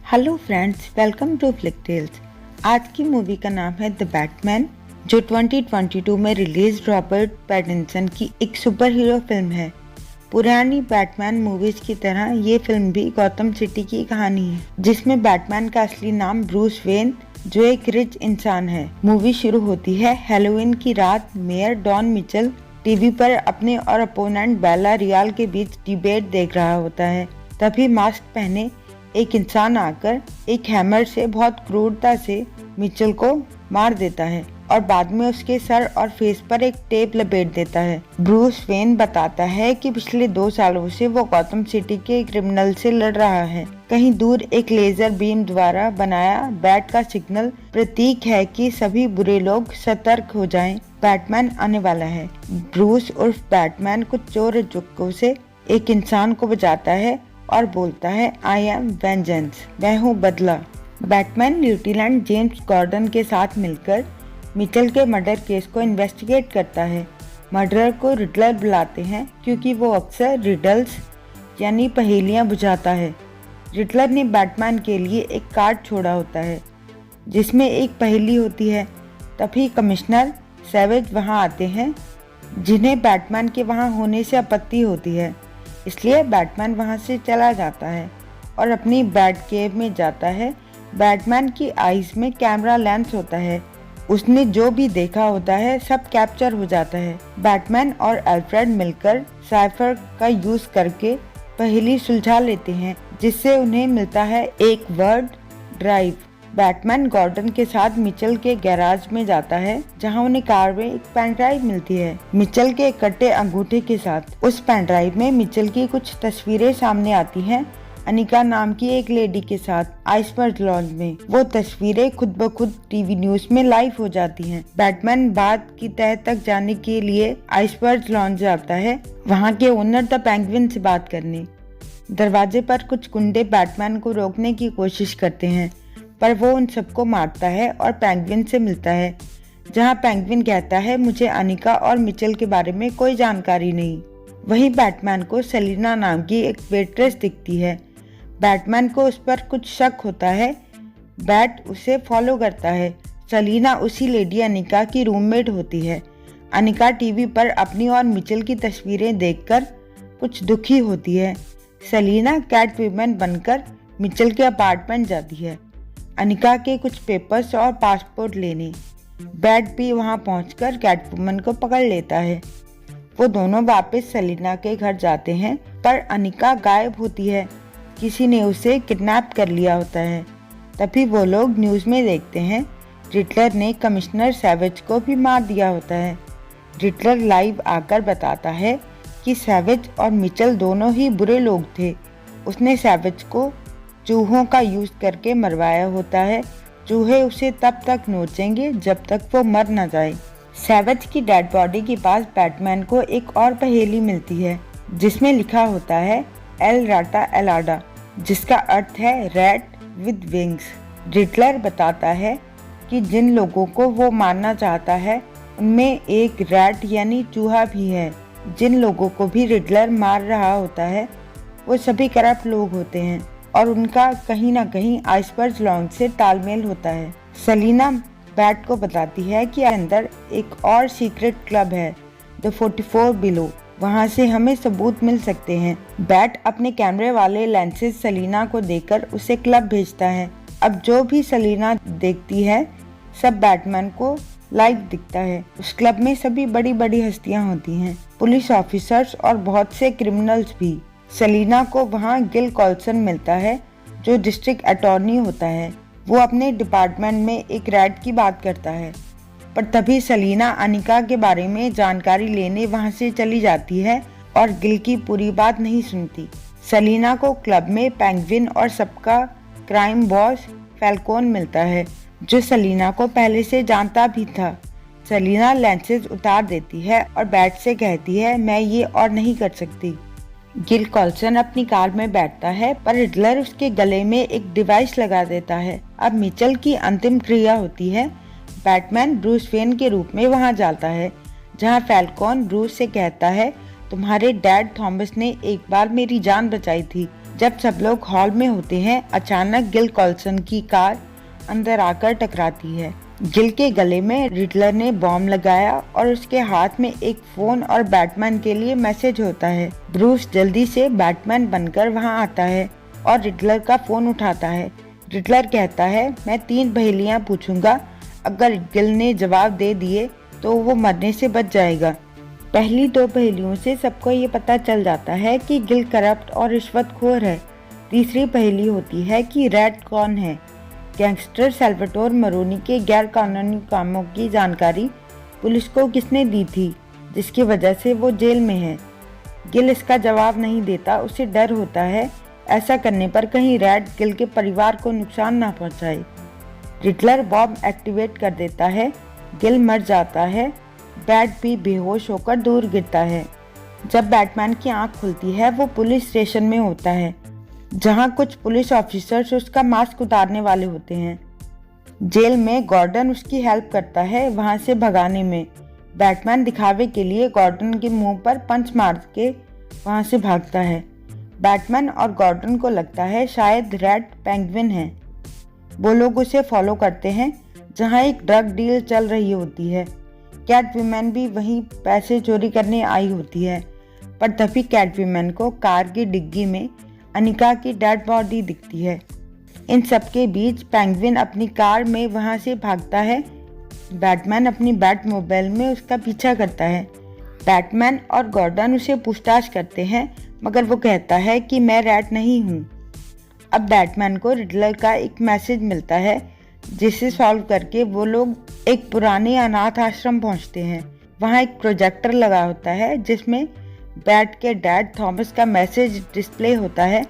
Hello friends, welcome to Flick Tales. आज की movie का नाम है द बैटमैन, जो 2022 में रिलीज रॉबर्ट पैटिंसन की एक सुपर हीरो फिल्म है। पुरानी बैटमैन मूवीज की तरह ये फिल्म भी गौतम सिटी की कहानी है, जिसमें बैटमैन का असली नाम ब्रूस वेन, जो एक रिच इंसान है। मूवी शुरू होती है हैलोवीन की रात। मेयर डॉन मिचेल टीवी पर अपने और अपोनेंट बेला रियाल के बीच डिबेट देख रहा होता है। तभी मास्क पहने एक इंसान आकर एक हैमर से बहुत क्रूरता से मिचेल को मार देता है और बाद में उसके सर और फेस पर एक टेप लपेट देता है। ब्रूस वेन बताता है कि पिछले 2 सालों से वो गौतम सिटी के क्रिमिनल से लड़ रहा है। कहीं दूर एक लेजर बीम द्वारा बनाया बैट का सिग्नल प्रतीक है कि सभी बुरे लोग सतर्क हो जाएं, बैटमैन आने वाला है। ब्रूस उर्फ बैटमैन कुछ चोर चुक्कों से एक इंसान को बचाता है और बोलता है, आई एम वेंजेंस, मैं हूँ बदला। बैटमैन ल्यूटिनेंट जेम्स गॉर्डन के साथ मिलकर मिचेल के मर्डर केस को इन्वेस्टिगेट करता है। मर्डरर को रिडलर बुलाते हैं क्योंकि वो अक्सर रिडल्स यानी पहेलियाँ बुझाता है। रिडलर ने बैटमैन के लिए एक कार्ड छोड़ा होता है जिसमें एक पहेली होती है। तभी कमिश्नर सैवेज वहाँ आते हैं, जिन्हें बैटमैन के वहाँ होने से आपत्ति होती है। इसलिए बैटमैन वहाँ से चला जाता है और अपनी बैट केव में जाता है। बैटमैन की आईज में कैमरा लेंस होता है। उसने जो भी देखा होता है सब कैप्चर हो जाता है। बैटमैन और अल्फ्रेड मिलकर साइफर का यूज करके पहेली सुलझा लेते हैं, जिससे उन्हें मिलता है एक वर्ड, ड्राइव। बैटमैन गॉर्डन के साथ मिचेल के गैराज में जाता है, जहां उन्हें कार में एक पेन ड्राइव मिलती है मिचेल के कटे अंगूठे के साथ। उस पेन ड्राइव में मिचेल की कुछ तस्वीरें सामने आती हैं, अनिका नाम की एक लेडी के साथ आइसबर्ग लॉन्ज में। वो तस्वीरें खुद ब खुद टीवी न्यूज में लाइव हो जाती हैं। बैटमैन बात की तह तक जाने के लिए आइसबर्ग लॉन्ज जाता है, वहाँ के ओनर द पेंगुइन से बात करने। दरवाजे पर कुछ गुंडे बैटमैन को रोकने की कोशिश करते हैं, पर वो उन सबको मारता है और पेंगुइन से मिलता है, जहां पेंगुइन कहता है, मुझे अनिका और मिचेल के बारे में कोई जानकारी नहीं। वहीं बैटमैन को सेलिना नाम की एक वेट्रेस दिखती है। बैटमैन को उस पर कुछ शक होता है। बैट उसे फॉलो करता है। सेलिना उसी लेडी अनिका की रूममेट होती है। अनिका टीवी पर अपनी और मिचेल की तस्वीरें देखकर कुछ दुखी होती है। सेलिना कैटवुमन बनकर मिचेल के अपार्टमेंट जाती है, अनिका के कुछ पेपर्स और पासपोर्ट लेने। बैट भी वहां पहुंचकर कैटवुमन को पकड़ लेता है। वो दोनों वापस सेलिना के घर जाते हैं, पर अनिका गायब होती है। किसी ने उसे किडनैप कर लिया होता है। तभी वो लोग न्यूज में देखते हैं रिडलर ने कमिश्नर सैवेज को भी मार दिया होता है। रिडलर लाइव आकर बताता है कि सैवेज और मिचेल दोनों ही बुरे लोग थे। उसने सैवेज को चूहों का यूज करके मरवाया होता है। चूहे उसे तब तक नोचेंगे जब तक वो मर न जाए। सैवेज की डेड बॉडी के पास बैटमैन को एक और पहेली मिलती है, जिसमें लिखा होता है एल राटा एलाडा, जिसका अर्थ है रैट विद विंग्स। रिडलर बताता है कि जिन लोगों को वो मारना चाहता है उनमें एक रैट यानी चूहा भी है। जिन लोगों को भी रिडलर मार रहा होता है वो सभी करप्ट लोग होते हैं और उनका कहीं ना कहीं आइसबर्ग लॉन्ज से तालमेल होता है। सेलिना बैट को बताती है कि अंदर एक और सीक्रेट क्लब है, द 44 बिलो, वहाँ से हमें सबूत मिल सकते हैं। बैट अपने कैमरे वाले लेंसेज सेलिना को देकर उसे क्लब भेजता है। अब जो भी सेलिना देखती है सब बैटमैन को लाइव दिखता है। उस क्लब में सभी बड़ी बड़ी हस्तियाँ होती हैं, पुलिस ऑफिसर्स और बहुत से क्रिमिनल्स भी। सेलिना को वहाँ गिल कॉल्सन मिलता है, जो डिस्ट्रिक्ट अटॉर्नी होता है। वो अपने डिपार्टमेंट में एक रैट की बात करता है, पर तभी सेलिना अनिका के बारे में जानकारी लेने वहाँ से चली जाती है और गिल की पूरी बात नहीं सुनती। सेलिना को क्लब में पेंगुइन और सबका क्राइम बॉस फैल्कोन मिलता है, जो सेलिना को पहले से जानता भी था। सेलिना लेंसेज उतार देती है और बैट से कहती है, मैं ये और नहीं कर सकती। गिल कॉल्सन अपनी कार में बैठता है, पर रिडलर उसके गले में एक डिवाइस लगा देता है। अब मिचेल की अंतिम क्रिया होती है। बैटमैन ब्रूस वेन के रूप में वहां जाता है, जहां फैल्कोन ब्रूस से कहता है, तुम्हारे डैड थॉमस ने एक बार मेरी जान बचाई थी, जब सब लोग हॉल में होते हैं, अचानक गिल कॉल्सन की कार अंदर आकर टकराती है। गिल के गले में रिडलर ने बॉम्ब लगाया और उसके हाथ में एक फोन और बैटमैन के लिए मैसेज होता है। ब्रूस जल्दी से बैटमैन बनकर वहां आता है और रिडलर का फोन उठाता है। रिडलर कहता है, मैं 3 पहेलियां पूछूंगा, अगर गिल ने जवाब दे दिए तो वो मरने से बच जाएगा। पहली 2 पहेलियों से सबको ये पता चल जाता है कि गिल करप्ट और रिश्वतखोर है। तीसरी पहेली होती है कि रैट कौन है। गैंगस्टर सैल्वाटोर मरोनी के गैर कानूनी कामों की जानकारी पुलिस को किसने दी थी, जिसकी वजह से वो जेल में है। गिल इसका जवाब नहीं देता, उसे डर होता है ऐसा करने पर कहीं रैट गिल के परिवार को नुकसान ना पहुंचाए। रिडलर बॉम्ब एक्टिवेट कर देता है, गिल मर जाता है, बैट भी बेहोश होकर दूर गिरता है। जब बैटमैन की आंख खुलती है वो पुलिस स्टेशन में होता है, जहां कुछ पुलिस ऑफिसर्स उसका मास्क उतारने वाले होते हैं। जेल में गॉर्डन उसकी हेल्प करता है वहां से भगाने में। बैटमैन दिखावे के लिए गॉर्डन के मुंह पर पंच मार के वहां से भागता है। बैटमैन और गॉर्डन को लगता है शायद रैट पेंगुइन है। वो लोग उसे फॉलो करते हैं जहां एक ड्रग डील चल रही होती है। कैटवुमन भी वहीं पैसे चोरी करने आई होती है, पर तभी कैटवुमन को कार की डिग्गी में अनिका की डेड बॉडी दिखती है। इन सबके बीच पेंगुइन अपनी कार में वहां से भागता है। बैटमैन अपनी बैट मोबाइल में उसका पीछा करता है। बैटमैन और गॉर्डन उसे पूछताछ करते हैं, मगर वो कहता है कि मैं रैट नहीं हूँ। अब बैटमैन को रिडलर का एक मैसेज मिलता है, जिसे सॉल्व करके वो लोग एक पुराने अनाथ आश्रम पहुँचते हैं। वहाँ एक प्रोजेक्टर लगा होता है जिसमें बैट के डैड थॉमस का मैसेज डिस्प्ले होता है,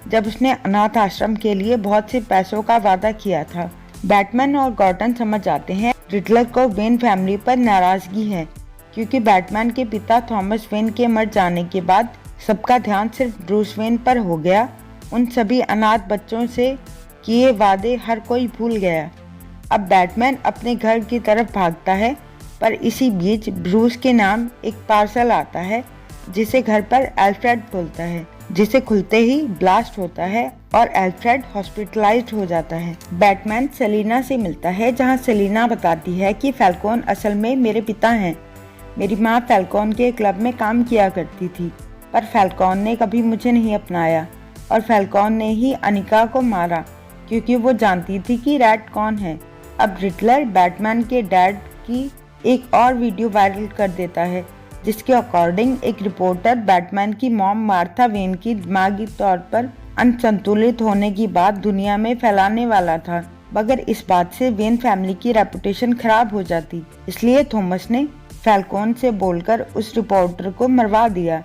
जब उसने अनाथ आश्रम के लिए बहुत से पैसों का वादा किया था। बैटमैन और गॉर्डन समझ जाते हैं रिडलर को वेन फैमिली पर नाराजगी है, क्योंकि बैटमैन के पिता थॉमस वेन के मर जाने के बाद सबका ध्यान सिर्फ ब्रूस वेन पर हो गया। उन सभी अनाथ बच्चों से किए वादे हर कोई भूल गया। अब बैटमैन अपने घर की तरफ भागता है, पर इसी बीच ब्रूस के नाम एक पार्सल आता है जिसे घर पर एल्फ्रेड खोलता है, जिसे खुलते ही ब्लास्ट होता है और एल्फ्रेड हॉस्पिटलाइज्ड हो जाता है। बैटमैन सेलिना से मिलता है, जहां सेलिना बताती है कि फैल्कोन असल में मेरे पिता हैं। मेरी माँ फैल्कोन के क्लब में काम किया करती थी, पर फैल्कोन ने कभी मुझे नहीं अपनाया और फैल्कोन ने ही अनिका को मारा, क्योंकि वो जानती थी कि रैट कौन है। अब रिडलर बैटमैन के डैड की एक और वीडियो वायरल कर देता है, जिसके अकॉर्डिंग एक रिपोर्टर बैटमैन की मॉम मार्था वेन की दिमागी तौर पर अनसंतुलित होने की बात दुनिया में फैलाने वाला था, मगर इस बात से वेन फैमिली की रेपुटेशन खराब हो जाती। इसलिए थॉमस ने फैल्कोन से बोलकर उस रिपोर्टर को मरवा दिया।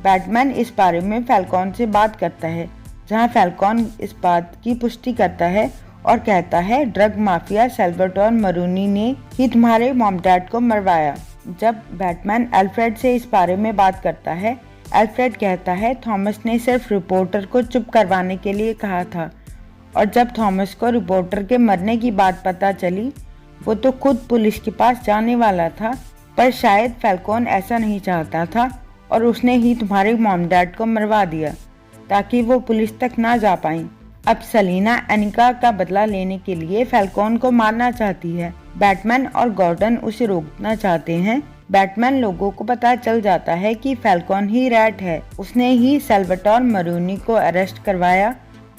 बैटमैन इस बारे में फैल्कोन से बात करता है, जहां फैल्कोन इस बात की पुष्टि करता है और कहता है ड्रग माफिया सैल्वाटोर मरोनी ने ही तुम्हारे मॉम डैड को मरवाया। जब बैटमैन एल्फ्रेड से इस बारे में बात करता है, एल्फ्रेड कहता है थॉमस ने सिर्फ रिपोर्टर को चुप करवाने के लिए कहा था, और जब थॉमस को रिपोर्टर के मरने की बात पता चली, वो तो खुद पुलिस के पास जाने वाला था, पर शायद फैल्कोन ऐसा नहीं चाहता था और उसने ही तुम्हारे मॉम डैड को मरवा दिया ताकि वो पुलिस तक ना जा पाई। अब सेलिना अनिका का बदला लेने के लिए फैल्कोन को मारना चाहती है। बैटमैन और गॉर्डन उसे रोकना चाहते हैं। बैटमैन लोगों को पता चल जाता है कि फैल्कोन ही रैट है। उसने ही सैल्वाटोर मरोनी को अरेस्ट करवाया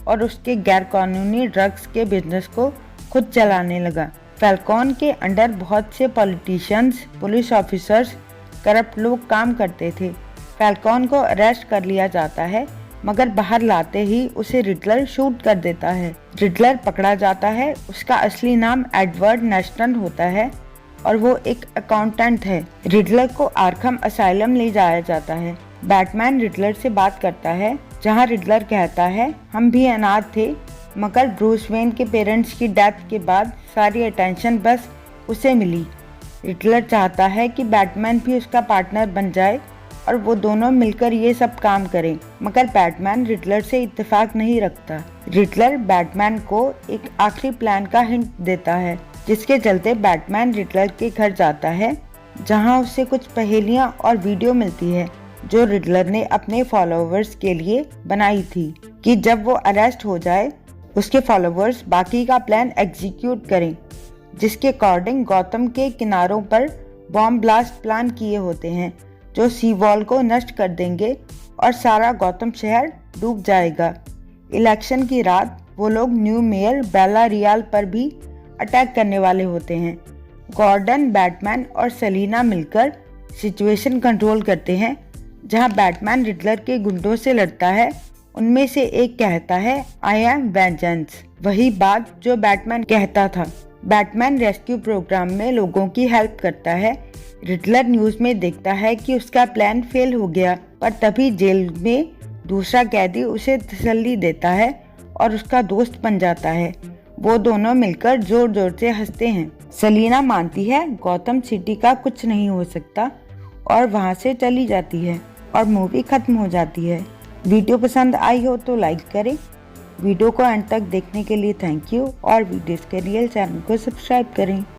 और उसके गैर कानूनी ड्रग्स के बिजनेस को खुद चलाने लगा। फैल्कोन के अंडर बहुत से पॉलिटिशियंस, पुलिस ऑफिसर्स, करप्ट लोग काम करते थे। फैल्कोन को अरेस्ट कर लिया जाता है, मगर बाहर लाते ही उसे रिडलर शूट कर देता है। रिडलर पकड़ा जाता है। उसका असली नाम एडवर्ड नेस्टन होता है और वो एक अकाउंटेंट है। रिडलर को आर्खम असाइलम ले जाया जाता है। बैटमैन रिडलर से बात करता है, जहां रिडलर कहता है हम भी अनाथ थे, मगर ब्रूस वेन के पेरेंट्स की डेथ के बाद सारी अटेंशन बस उसे मिली। रिडलर चाहता है कि बैटमैन भी उसका पार्टनर बन जाए और वो दोनों मिलकर ये सब काम करें, मगर बैटमैन रिडलर से इत्तेफाक नहीं रखता। रिडलर बैटमैन को एक आखिरी प्लान का हिंट देता है, जिसके चलते बैटमैन रिडलर के घर जाता है, जहां उसे कुछ पहेलियां और वीडियो मिलती है। जो रिडलर ने अपने फॉलोअर्स के लिए बनाई थी कि जब वो अरेस्ट हो जाए उसके फॉलोअर्स बाकी का प्लान एग्जीक्यूट करें, जिसके अकॉर्डिंग गौतम के किनारों पर बॉम्ब ब्लास्ट प्लान किए होते हैं जो सी वॉल को नष्ट कर देंगे और सारा गौतम शहर डूब जाएगा। इलेक्शन की रात वो लोग न्यू मेयर बेला रियाल पर भी अटैक करने वाले होते हैं। गॉर्डन, बैटमैन और सेलिना मिलकर सिचुएशन कंट्रोल करते हैं। जहां बैटमैन रिडलर के गुंडों से लड़ता है, उनमें से एक कहता है आई एम वेंजेंस, वही बात जो बैटमैन कहता था। बैटमैन रेस्क्यू प्रोग्राम में लोगों की हेल्प करता है। रिडलर न्यूज में देखता है कि उसका प्लान फेल हो गया, पर तभी जेल में दूसरा कैदी उसे तसल्ली देता है और उसका दोस्त बन जाता है। वो दोनों मिलकर जोर जोर से हंसते हैं। सेलिना मानती है गौतम सिटी का कुछ नहीं हो सकता और वहाँ से चली जाती है और मूवी खत्म हो जाती है। वीडियो पसंद आई हो तो लाइक करें। वीडियो को अंत तक देखने के लिए थैंक यू और वीडियोस के लिए चैनल को सब्सक्राइब करें।